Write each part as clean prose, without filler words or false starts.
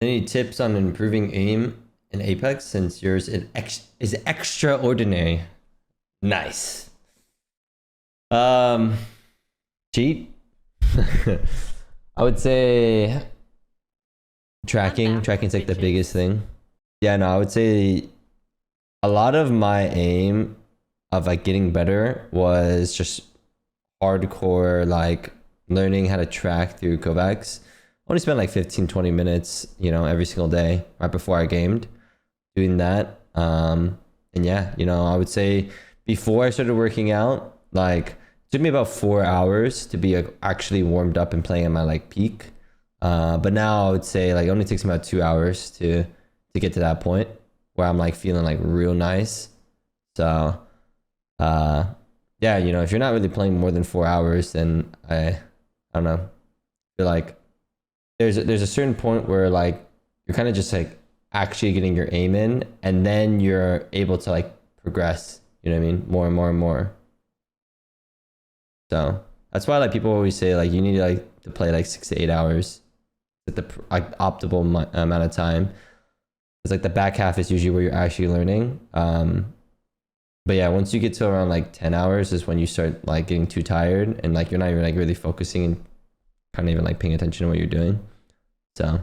Any tips on improving aim in Apex since yours is extraordinary? Nice. Um, cheat. I would say tracking. Tracking's like the biggest thing. Yeah, no, I would say a lot of my aim of like getting better was just hardcore like learning how to track through Kovacs. I only spent like 15-20 minutes, every single day right before I gamed doing that. And yeah, I would say before I started working out, like it took me about 4 hours to be actually warmed up and playing at my like peak. But now I would say like it only takes me about 2 hours to get to that point where I'm like feeling like real nice. So yeah, if you're not really playing more than 4 hours, then I don't know. Feel like there's a certain point where like you're kind of just like actually getting your aim in, and then you're able to like progress. You know what I mean? More and more and more. So that's why like people always say like you need to play like 6 to 8 hours at the like optimal amount of time. It's like the back half is usually where you're actually learning. But yeah, once you get to around like 10 hours is when you start like getting too tired and like you're not even like really focusing and kind of even like paying attention to what you're doing. So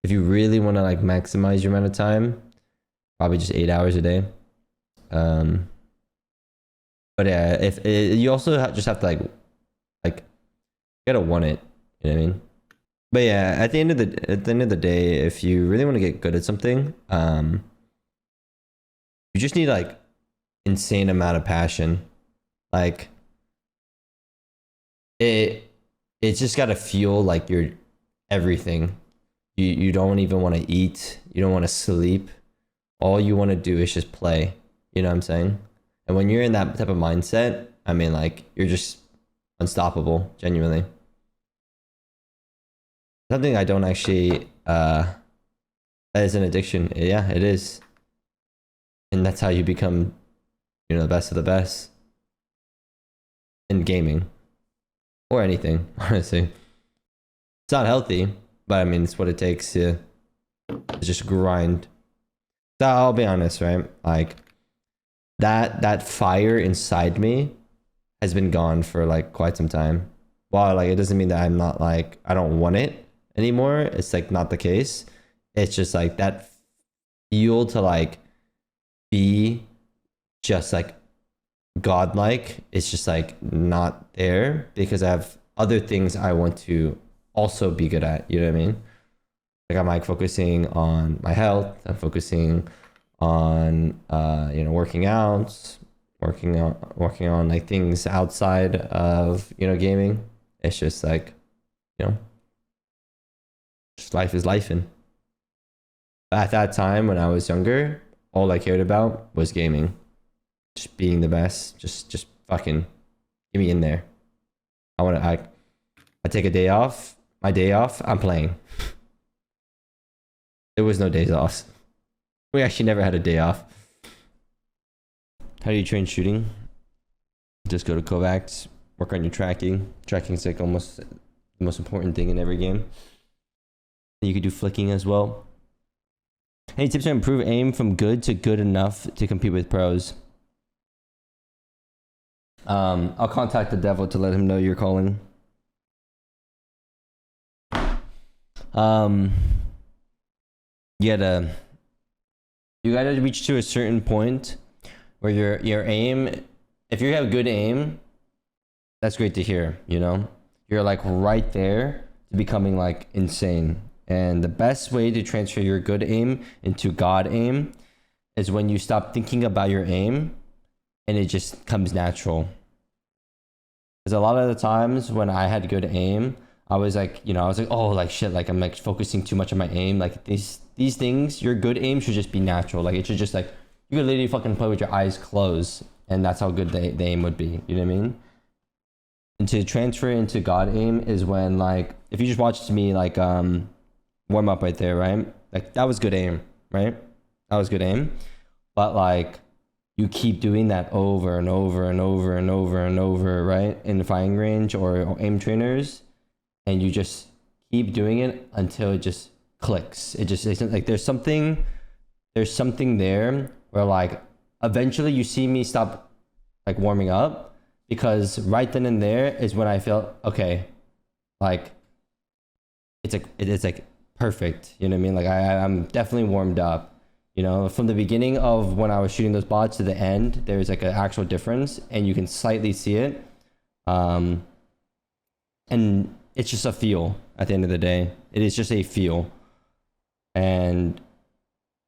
if you really want to like maximize your amount of time, probably just 8 hours a day. But yeah, if you also just have to like you gotta want it, you know what I mean? But yeah, at the end of the day, if you really want to get good at something, you just need like insane amount of passion. Like it's just gotta feel like you're everything. You don't even want to eat, you don't want to sleep. All you want to do is just play. You know what I'm saying? And when you're in that type of mindset, I mean like you're just unstoppable, genuinely. Something I don't actually as an addiction. Yeah, it is. And that's how you become, the best of the best in gaming or anything, honestly. It's not healthy, but I mean, it's what it takes to just grind. So I'll be honest, right? Like that fire inside me has been gone for like quite some time. While like it doesn't mean that I'm not like I don't want it anymore. It's like not the case. It's just like that fuel to like be just like godlike. It's just like not there because I have other things I want to also be good at. You know what I mean? Like I'm like focusing on my health. I'm focusing on working out, working on like things outside of gaming. It's just like just life is life. And at that time when I was younger, all I cared about was gaming, just being the best, just fucking get me in there. I take a day off. My day off, I'm playing. There was no days off. We actually never had a day off. How do you train shooting? Just go to Kovacs, work on your tracking. Tracking's like almost the most important thing in every game. You could do flicking as well. Any tips to improve aim from good to good enough to compete with pros? I'll contact the devil to let him know you're calling. You gotta reach to a certain point where your aim, if you have good aim, that's great to hear, you're like right there to becoming like insane. And the best way to transfer your good aim into God aim is when you stop thinking about your aim and it just comes natural. Because a lot of the times when I had good aim, I was like, oh, like shit, like I'm like focusing too much on my aim. Like these things, your good aim should just be natural. Like it should just like, you could literally fucking play with your eyes closed and that's how good the aim would be. You know what I mean? And to transfer into God aim is when like, if you just watched me like warm up right there, right? Like that was good aim, right? That was good aim. But like you keep doing that over and over and over and over and over, right? In the firing range or aim trainers, and you just keep doing it until it just clicks. It just isn't like there's something there where like eventually you see me stop like warming up, because right then and there is when I feel okay, like it is like perfect, you know what I mean? Like I'm definitely warmed up. You know, from the beginning of when I was shooting those bots to the end, there's like an actual difference, and you can slightly see it. And it's just a feel at the end of the day. It is just a feel. And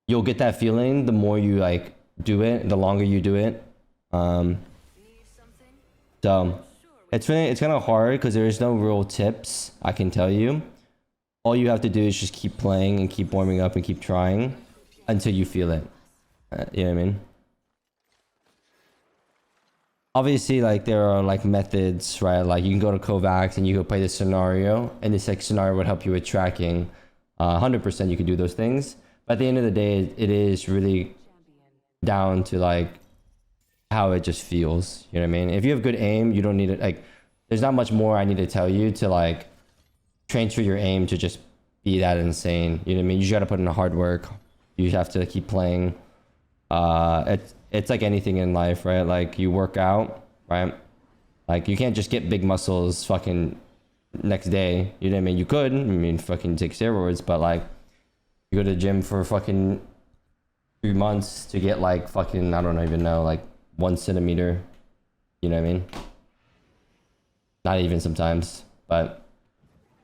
you'll get that feeling the more you like do it, the longer you do it. So it's kind of hard because there is no real tips I can tell you. All you have to do is just keep playing and keep warming up and keep trying until you feel it. You know what I mean? Obviously, like there are like methods, right? Like you can go to Kovacs and you can play this scenario, and this like scenario would help you with tracking. 100% you can do those things. But at the end of the day, it is really down to like how it just feels. You know what I mean? If you have good aim, you don't need it. Like there's not much more I need to tell you to like transfer your aim to just be that insane. You know what I mean? You just gotta put in the hard work. You have to keep playing. It's like anything in life, right? Like you work out, right? Like you can't just get big muscles fucking next day. You know what I mean? You could. I mean, fucking take steroids, but like you go to the gym for fucking 3 months to get like fucking, I don't even know, like 1 centimeter. You know what I mean? Not even sometimes, but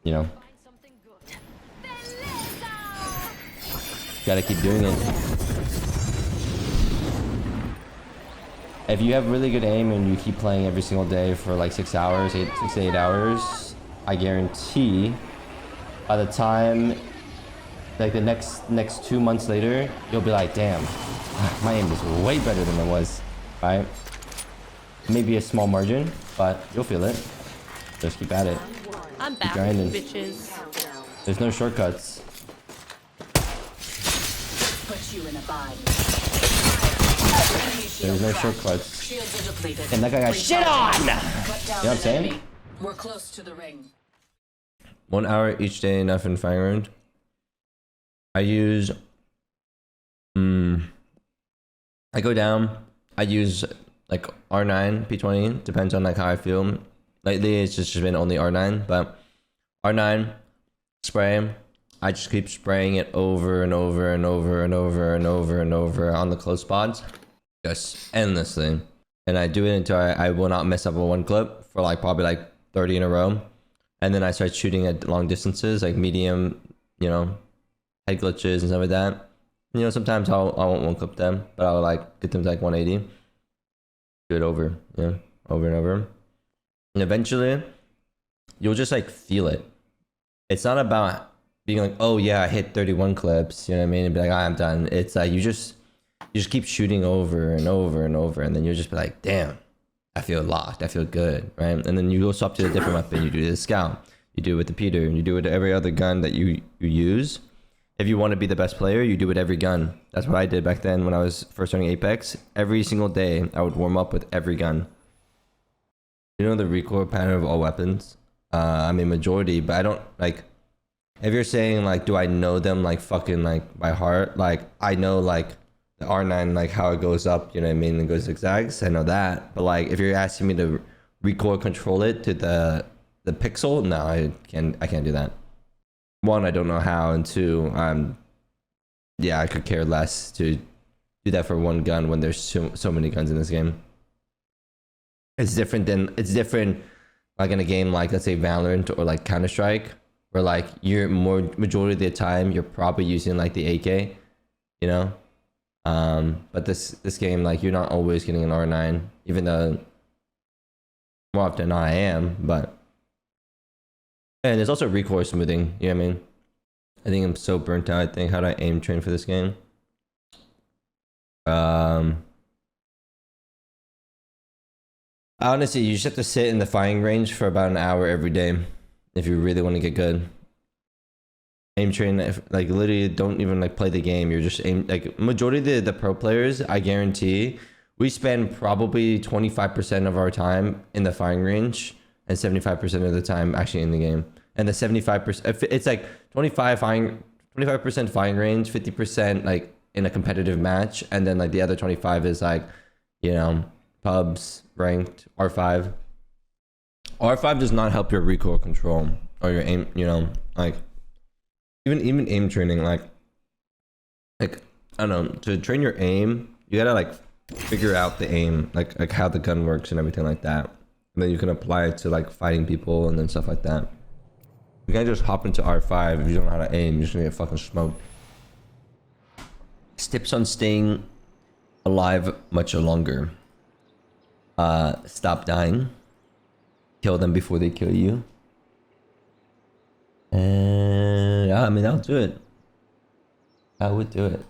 you know. Gotta keep doing it. If you have really good aim and you keep playing every single day for like 6 hours, 6 to 8 hours, I guarantee by the time like the next 2 months later, you'll be like, damn, my aim is way better than it was, right? Maybe a small margin, but you'll feel it. Just keep at it. I'm back, bitches. There's no shortcuts. Put you in a bind. There's no shortcuts. And that guy got shit on! You know what I'm saying? We're close to the ring. 1 hour each day, enough in firing round. I use... I go down. I use like R9, P20. Depends on like how I feel. Lately, it's just been only R9, but R9, spray. I just keep spraying it over and over and over and over and over and over on the close spots. Just endlessly. And I do it until I will not mess up a one clip for like probably like 30 in a row. And then I start shooting at long distances, like medium, you know, head glitches and stuff like that. You know, sometimes I won't one clip them, but I'll like get them to like 180. Do it over, yeah, over and over. And eventually, you'll just like feel it. It's not about being like, oh yeah, I hit 31 clips, you know what I mean? And be like, I'm done. It's like you just keep shooting over and over and over, and then you'll just be like, damn, I feel locked, I feel good, right? And then you go swap to a different weapon. You do the scout, you do it with the Peter, and you do it with every other gun that you use. If you want to be the best player, you do it every gun. That's what I did back then when I was first starting Apex. Every single day, I would warm up with every gun. You know the recoil pattern of all weapons? I mean majority, but I don't like, if you're saying like, do I know them like fucking like by heart? Like I know like the R9, like how it goes up, you know what I mean? It goes zigzags, I know that. But like if you're asking me to recoil control it to the pixel, no, I can't do that. One, I don't know how, and two, yeah, I could care less to do that for one gun when there's so many guns in this game. It's different like in a game like, let's say Valorant or like Counter-Strike, where like you're majority of the time you're probably using like the AK, you know. But this game, like you're not always getting an R9, even though more often than not I am, but. And there's also recoil smoothing, you know what I mean? I think I'm so burnt out. I think, how do I aim train for this game? Honestly, you just have to sit in the firing range for about an hour every day if you really want to get good. Aim train, like literally don't even like play the game. You're just aim, like majority of the pro players, I guarantee, we spend probably 25% of our time in the firing range and 75% of the time actually in the game. And the 75%, it's like 25 25% firing range, 50% like in a competitive match, and then like the other 25 is like, you know, pubs, ranked, R5. R5 does not help your recoil control or your aim, you know, like even aim training, like I don't know, to train your aim, you gotta like figure out the aim, like how the gun works and everything like that. And then you can apply it to like fighting people and then stuff like that. You can't just hop into R5 if you don't know how to aim, you're just gonna get fucking smoked. Tips on staying alive much longer. Stop dying. Kill them before they kill you. And yeah, I mean, I'll do it. I would do it.